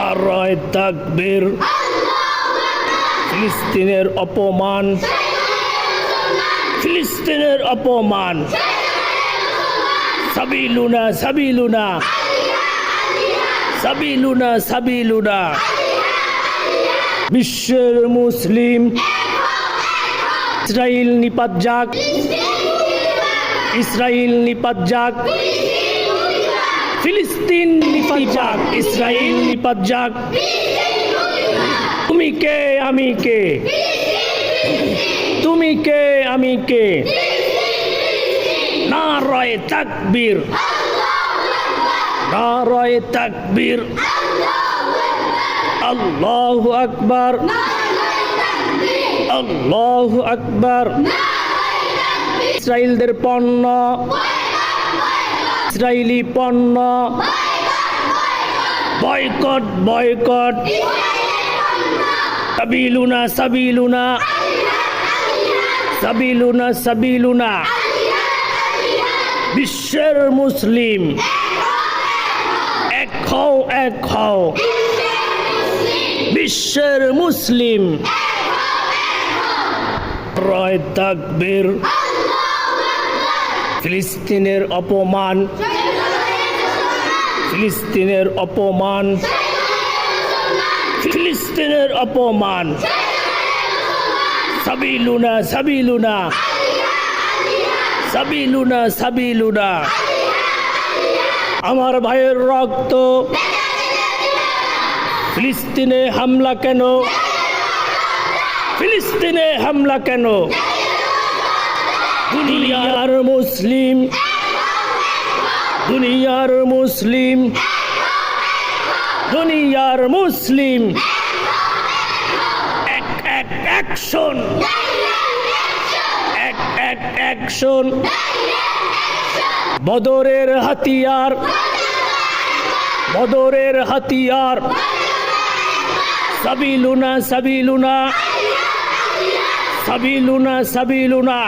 নারায়ে তাকবীর। ফিলিস্তিনের অপমান, ফিলিস্তিনের অপমান। সাবিলুনা সাবিলুনা সাবিলুনা সাবিলুনা। বিশ্বের মুসলিম ইসরাইল নিপাত যাক, ইসরাইল নিপাত যাক, ফিলিস্তিন নিপাত যাক, ইসরাইল নিপাত যাক। তুমি কে আমি কে, তুমি কে আমি কে। নারায়ে তাকবীর, নারায়ে তাকবীর। আল্লাহু আকবার, আল্লাহু আকবার। ইসরাইলদের পণ্য, ইসরায়েলি পণ্য বয়কট, বয়কট। সাবিলুনা সাবিলুনা সাবিলুনা সাবিলুনা। বিশ্বের মুসলিম এক হও, এক হও। বিশ্বের মুসলিম নারায়ে তাকবীর। ফিলিস্তিনের অপমান, ফিলিস্তিনের অপমান, ফিলিস্তিনের অপমান। সাবিলুনা সাবিলুনা সাবিলুনা সাবিলুনা। আমার ভাইয়ের রক্ত ফিলিস্তিনে হামলা কেন, ফিলিস্তিনে হামলা কেন। দুনিয়ার মুসলিম, দুনিয়ার মুসলিম, দুনিয়ার মুসলিম এক এক অ্যাকশন, এক এক অ্যাকশন। বদরের হাতিয়ার, বদরের হাতিয়ার। সাবিলুনা সাবিলুনা সাবিলুনা সাবিলুনা।